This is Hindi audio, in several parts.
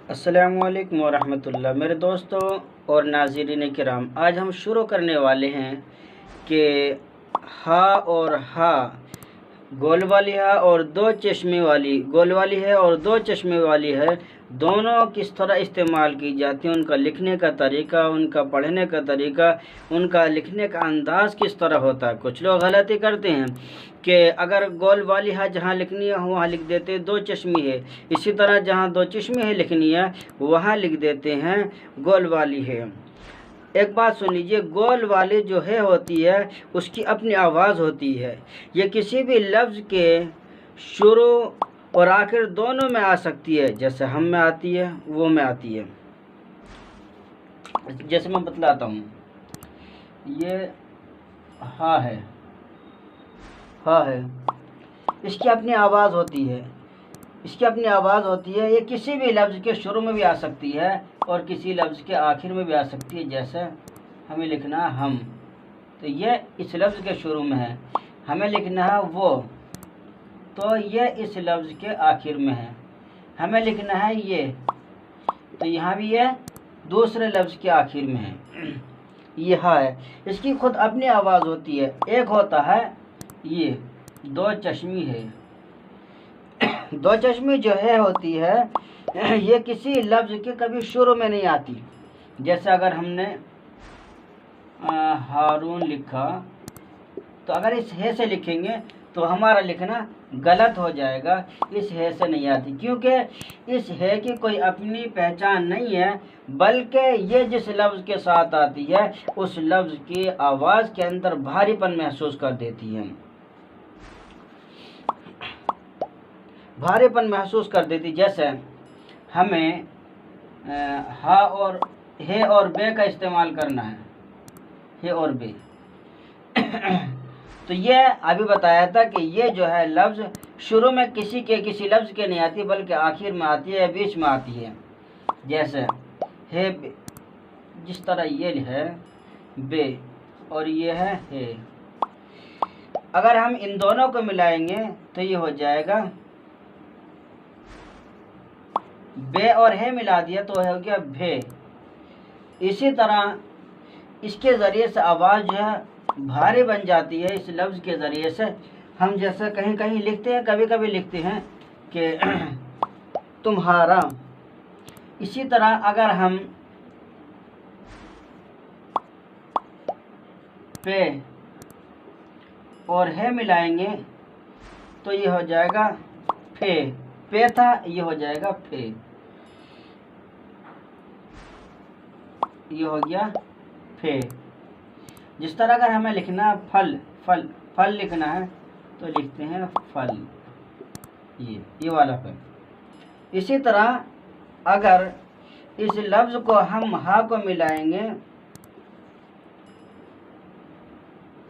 अस्सलामुअलैकुम वरहमतुल्लाह। मेरे दोस्तों और नाज़रीन किराम, आज हम शुरू करने वाले हैं कि हा और हा, गोल वाली हा और दो चश्मे वाली, गोल वाली है और दो चश्मे वाली है, दोनों किस तरह इस्तेमाल की जाती हैं, उनका लिखने का तरीका, उनका पढ़ने का तरीका, उनका लिखने का अंदाज़ किस तरह होता है। कुछ लोग गलती करते हैं कि अगर गोल वाली है जहाँ लिखनी है वहाँ लिख देते हैं दो चश्मी है, इसी तरह जहाँ दो चश्मे है लिखनी है वहाँ लिख देते हैं गोल वाली है। एक बात सुन लीजिए, गोल वाली जो है होती है उसकी अपनी आवाज़ होती है। ये किसी भी लफ्ज़ के शुरू और आखिर दोनों में आ सकती है, जैसे हम में आती है वो में आती है। जैसे मैं बतलाता हूँ, ये हा है, हा है, इसकी अपनी आवाज़ होती है, इसकी अपनी आवाज़ होती है। ये किसी भी लफ्ज़ के शुरू में भी आ सकती है और किसी लफ्ज़ के आखिर में भी आ सकती है। जैसे हमें लिखना है हम, तो ये इस लफ्ज़ के शुरू में है। हमें लिखना है वो, तो ये इस लफ्ज़ के आखिर में है। हमें लिखना है ये, तो यहाँ भी ये दूसरे लफ्ज़ के आखिर में है। ये हा है, इसकी खुद अपनी आवाज़ होती है। एक होता है ये दो चश्मी है, दो चश्मी जो है होती है ये किसी लफ्ज़ के कभी शुरू में नहीं आती। जैसे अगर हमने हारून लिखा, तो अगर इस है से लिखेंगे तो हमारा लिखना गलत हो जाएगा। इस है से नहीं आती, क्योंकि इस है की कोई अपनी पहचान नहीं है, बल्कि ये जिस लफ्ज़ के साथ आती है उस लफ्ज़ की आवाज़ के अंदर भारीपन महसूस कर देती है, भारीपन महसूस कर देती। जैसे हमें हा और हे और बे का इस्तेमाल करना है, हे और बे तो ये अभी बताया था कि ये जो है लफ्ज़ शुरू में किसी लफ्ज़ के नहीं आती, बल्कि आखिर में आती है, बीच में आती है। जैसे हे बे, जिस तरह ये है बे और ये है हे, अगर हम इन दोनों को मिलाएंगे तो ये हो जाएगा बे और हे मिला दिया तो हो गया भे। इसी तरह इसके ज़रिए से आवाज़ जो है भारी बन जाती है। इस लफ्ज़ के ज़रिए से हम जैसे कहीं कहीं लिखते हैं, कभी कभी लिखते हैं कि तुम्हारा। इसी तरह अगर हम पे और है मिलाएंगे तो ये हो जाएगा फे, पे था ये हो जाएगा फे, ये हो गया फे। जिस तरह अगर हमें लिखना फल, फल फल लिखना है तो लिखते हैं फल, ये वाला फल। इसी तरह अगर इस लफ्ज़ को हम हा को मिलाएंगे,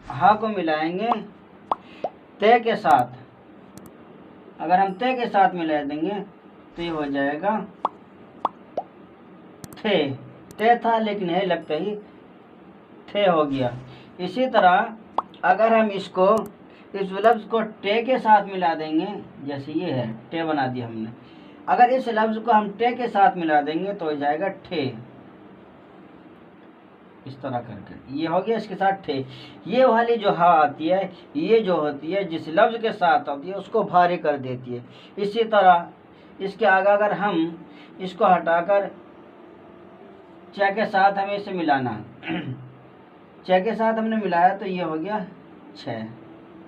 हा को मिलाएंगे ते के साथ, अगर हम ते के साथ मिला देंगे तो ये हो जाएगा थे, ते था लेकिन है लगता ही थे हो गया। इसी तरह अगर हम इसको, इस लफ्ज़ को टे के साथ मिला देंगे, जैसे ये है टे बना दिया हमने, अगर इस लफ्ज़ को हम टे के साथ मिला देंगे तो हो जाएगा ठे, इस तरह करके ये हो गया इसके साथ ठे। ये वाली जो हा आती है, ये जो होती है जिस लफ्ज़ के साथ आती है उसको भारी कर देती है। इसी तरह इसके आगे अगर हम इसको हटाकर च के साथ हमें इसे मिलाना च के साथ हमने मिलाया तो ये हो गया छः,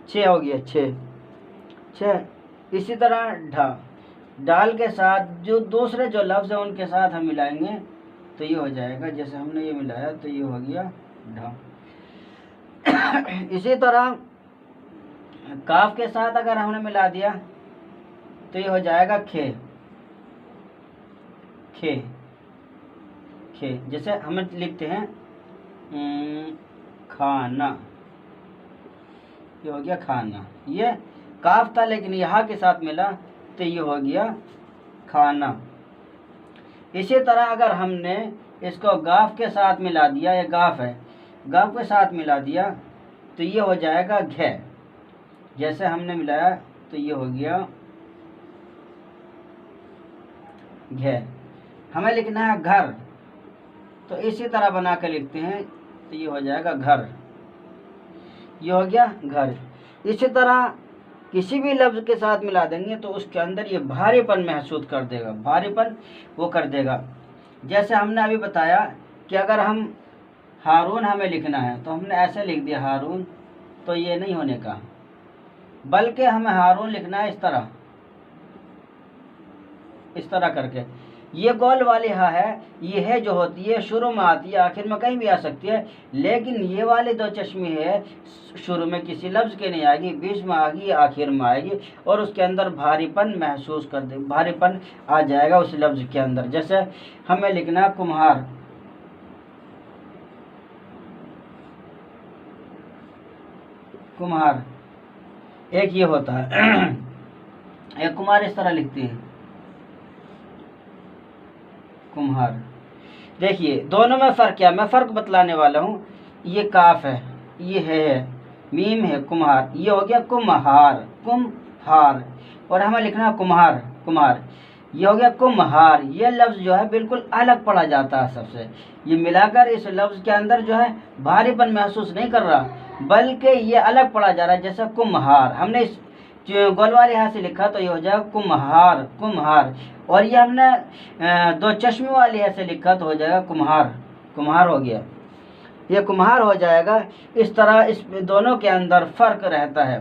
छः हो गया छः, छः। इसी तरह ढा, डाल के साथ जो दूसरे जो लफ्ज़ है उनके साथ हम मिलाएंगे तो ये हो जाएगा, जैसे हमने ये मिलाया तो ये हो गया ढा। इसी तरह काफ के साथ अगर हमने मिला दिया तो ये हो जाएगा खे, खे, खे। जैसे हम लिखते हैं खाना, ये हो गया खाना, ये काफ था लेकिन यहाँ के साथ मिला तो ये हो गया खाना। इसी तरह अगर हमने इसको गाफ के साथ मिला दिया, ये गाफ है, गाफ के साथ मिला दिया तो ये हो जाएगा घे, जैसे हमने मिलाया तो ये हो गया घे। हमें लिखना है घर, तो इसी तरह बना के लिखते हैं, तो ये हो जाएगा घर, ये हो गया घर। इसी तरह किसी भी लफ्ज़ के साथ मिला देंगे तो उसके अंदर ये भारीपन महसूस कर देगा, भारीपन वो कर देगा। जैसे हमने अभी बताया कि अगर हम हारून हमें लिखना है तो हमने ऐसे लिख दिया हारून, तो ये नहीं होने का, बल्कि हमें हारून लिखना है इस तरह करके। ये गोल वाली हा है, ये है जो होती है शुरू में आती है, आखिर में कहीं भी आ सकती है, लेकिन ये वाले दो चश्मे है शुरू में किसी लफ्ज़ के नहीं आएगी, बीच में आएगी, आखिर में आएगी, और उसके अंदर भारीपन महसूस कर दे, भारीपन आ जाएगा उस लफ्ज़ के अंदर। जैसे हमें लिखना कुम्हार, कुम्हार एक ये होता है एक कुम्हार इस तरह लिखते हैं कुम्हार। देखिए दोनों में फ़र्क क्या, मैं फ़र्क बतलाने वाला हूँ। ये काफ है, ये है, मीम है, कुम्हार, ये हो गया कुम्हार, कुम्हार, और हमें लिखना कुम्हार, कुम्हार, ये हो गया कुम्हार। ये लफ्ज़ जो है बिल्कुल अलग पड़ा जाता है सबसे, ये मिलाकर इस लफ्ज़ के अंदर जो है भारीपन महसूस नहीं कर रहा, बल्कि ये अलग पड़ा जा रहा है। जैसे कुम्हार हमने इस गोल वाले हाथ से लिखा तो ये हो जाएगा कुम्हार, कुम्हार, और ये हमने दो चश्मे वाले हाथ से लिखा तो हो जाएगा कुम्हार, कुम्हार हो गया, ये कुम्हार हो जाएगा। इस तरह इस दोनों के अंदर फ़र्क रहता है।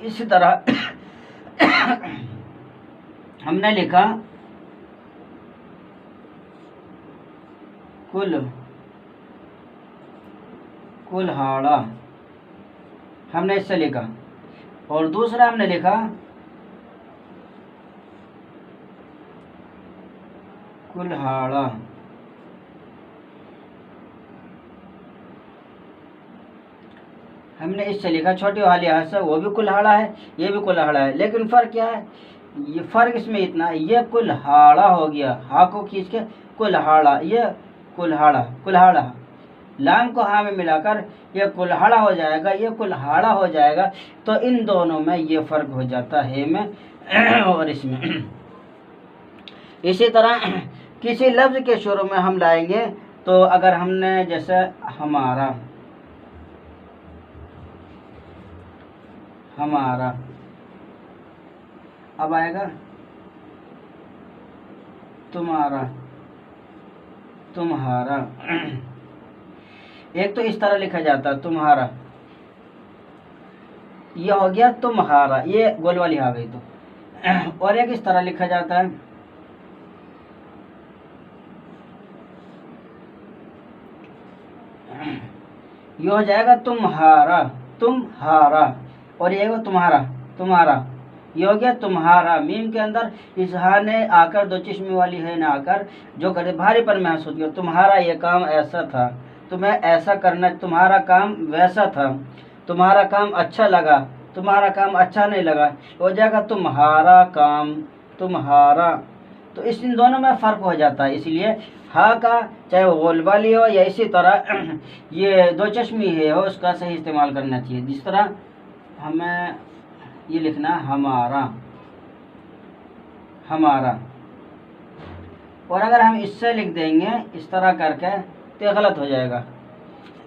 इसी तरह हमने लिखा कुल्हाड़ा, हमने इससे लिखा, और दूसरा हमने लिखा कुल्हाड़ा। हमने इससे लिखा छोटी वाली हाथ से, वो भी कुल्हाड़ा है, ये भी कुल्हाड़ा है, लेकिन फ़र्क क्या है, ये फ़र्क इसमें इतना, ये कुल्हाड़ा हो गया, हा को खींच के कुल्हाड़ा, ये कुल्हाड़ा, कुल्हाड़ा, लाम को हाँ में मिलाकर ये कुल्हाड़ा हो जाएगा, ये कुल्हाड़ा हो जाएगा। तो इन दोनों में ये फ़र्क हो जाता है में और इसमें। इसी तरह किसी लफ्ज़ के शुरू में हम लाएंगे, तो अगर हमने जैसे हमारा, हमारा, अब आएगा तुम्हारा, तुम्हारा, एक तो इस तरह लिखा जाता है तुम्हारा, ये हो गया तुम्हारा, ये गोल वाली आ गई तो, और एक इस तरह लिखा जाता है ये हो जाएगा तुम्हारा, तुम्हारा, और ये हो तुम्हारा, तुम्हारा, ये हो गया तुम्हारा। मीम के अंदर इस हा ने आकर, दो चश्मे वाली है ना आकर, जो करे भारीपन महसूस किया, तुम्हारा ये काम ऐसा था, तुम्हें ऐसा करना, तुम्हारा काम वैसा था, तुम्हारा काम अच्छा लगा, तुम्हारा काम अच्छा नहीं लगा, हो जाएगा तुम्हारा काम, तुम्हारा। तो इन दोनों में फ़र्क हो जाता है, इसलिए हा का चाहे वो गोल वाली हो या इसी तरह ये दो चश्मी है हो, उसका सही इस्तेमाल करना चाहिए। जिस तरह हमें ये लिखना हमारा, हमारा, और अगर हम इससे लिख देंगे इस तरह करके तो गलत हो जाएगा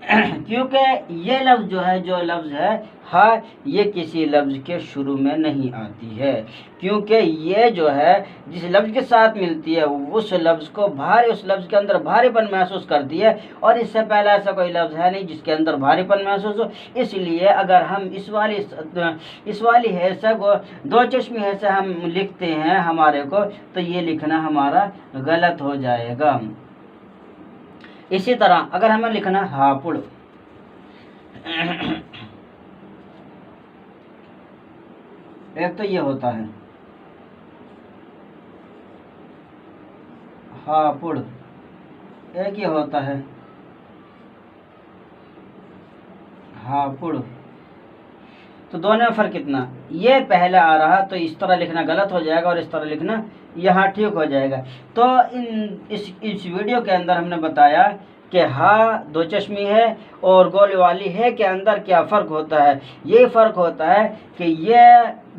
क्योंकि ये लफ्ज़ जो है, जो लफ्ज़ है हा, ये किसी लफ्ज़ के शुरू में नहीं आती है, क्योंकि ये जो है जिस लफ्ज़ के साथ मिलती है उस लफ्ज़ को भारी, उस लफ्ज़ के अंदर भारीपन महसूस करती है, और इससे पहले ऐसा कोई लफ्ज़ है नहीं जिसके अंदर भारीपन महसूस हो। इसलिए अगर हम इस वाली है से को दो चश्मी है से हम लिखते हैं हमारे को, तो ये लिखना हमारा गलत हो जाएगा। इसी तरह अगर हमें लिखना हापुड़, एक तो ये होता है हापुड़, एक ये होता है हापुड़, तो दोनों में फ़र्क कितना, ये पहले आ रहा तो इस तरह लिखना गलत हो जाएगा, और इस तरह लिखना यहाँ ठीक हो जाएगा। तो इस वीडियो के अंदर हमने बताया कि हा दो चश्मी है और गोल वाली है के अंदर क्या फ़र्क होता है। ये फ़र्क होता है कि ये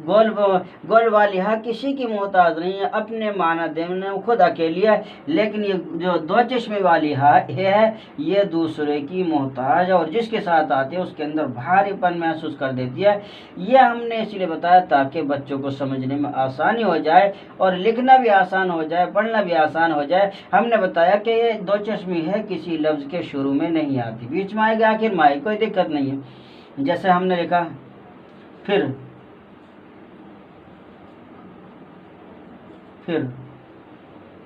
गोल वाली हा किसी की मोहताज नहीं है, अपने माना देने खुद अकेली है। लेकिन ये जो दो चश्मे वाली हा है ये दूसरे की मोहताज है, और जिसके साथ आती है उसके अंदर भारीपन महसूस कर देती है। ये हमने इसलिए बताया ताकि बच्चों को समझने में आसानी हो जाए और लिखना भी आसान हो जाए, पढ़ना भी आसान हो जाए। हमने बताया कि ये दो चश्मे है किसी लफ्ज़ के शुरू में नहीं आती, बीच में आएगी, आखिर में आएगी, कोई दिक्कत नहीं है। जैसे हमने लिखा फिर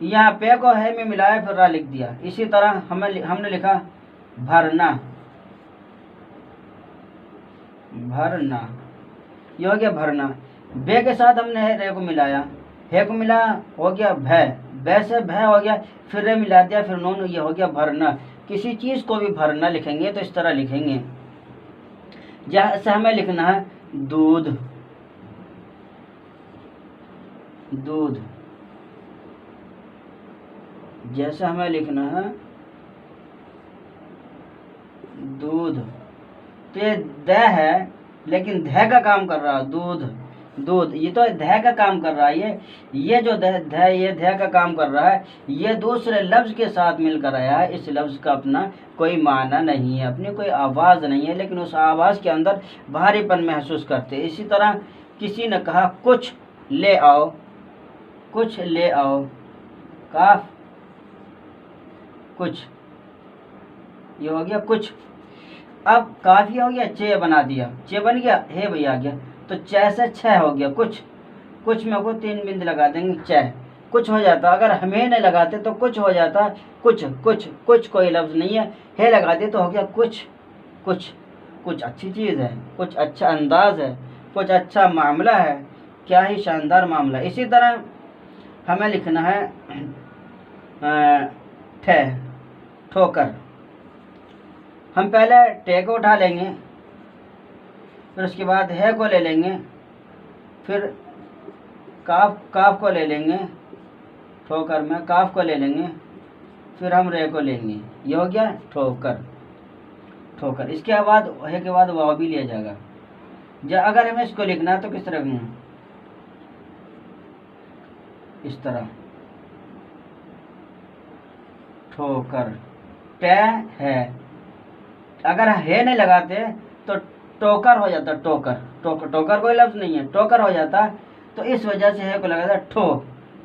यहाँ पे को है में मिलाया फिर रा लिख दिया। इसी तरह हमने लिखा भरना, ये हो गया भरना। बे के साथ हमने रे को मिलाया, हे को मिला हो गया भय, बै से भय हो गया, फिर रे मिला दिया, फिर नून, ये हो गया भरना। किसी चीज को भी भरना लिखेंगे तो इस तरह लिखेंगे। जैसे हमें लिखना है दूध, जैसे हमें लिखना है दूध, तो ये द है लेकिन ध का काम कर रहा है, दूध, ये तो ध का काम कर रहा है। ये जो ये ध का काम कर रहा है, ये दूसरे लफ्ज के साथ मिलकर आया है। इस लफ्ज का अपना कोई माना नहीं है, अपनी कोई आवाज़ नहीं है, लेकिन उस आवाज़ के अंदर भारीपन महसूस करते। इसी तरह किसी ने कहा कुछ ले आओ, काफ कुछ, ये हो गया कुछ। अब काफी हो गया, चे बना दिया, चे बन गया, हे भैया आ गया, तो चे से छह हो गया कुछ में को 3 बिंद लगा देंगे, चह कुछ हो जाता। अगर हमें नहीं लगाते तो कुछ हो जाता, कुछ कोई लफ्ज़ नहीं है, हे लगा दिए तो हो गया कुछ अच्छी चीज़ है, कुछ अच्छा अंदाज है, कुछ अच्छा मामला है, क्या ही शानदार मामला। इसी तरह हमें लिखना है ठोकर। हम पहले टे को उठा लेंगे, फिर उसके बाद है को ले लेंगे, फिर काफ को ले लेंगे, ठोकर में काफ को ले लेंगे, फिर हम रे को लेंगे, ये हो गया ठोकर। इसके बाद है के बाद वाव भी लिया जाएगा। अगर हमें इसको लिखना है तो किस तरह लिखना, इस तरह ठोकर, टे है। अगर है नहीं लगाते तो टोकर हो जाता, टोकर कोई लफ्ज नहीं है, टोकर हो जाता। तो इस वजह से है को लगाता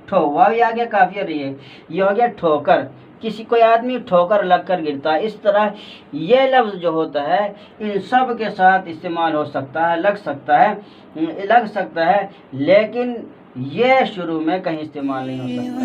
ठो वाह भी आ गया, काफी रही है, ये हो गया ठोकर। किसी कोई आदमी ठोकर लग कर गिरता है। इस तरह ये लफ्ज जो होता है इन सब के साथ इस्तेमाल हो सकता है, लग सकता है, लेकिन ये शुरू में कहीं इस्तेमाल नहीं हो सकता।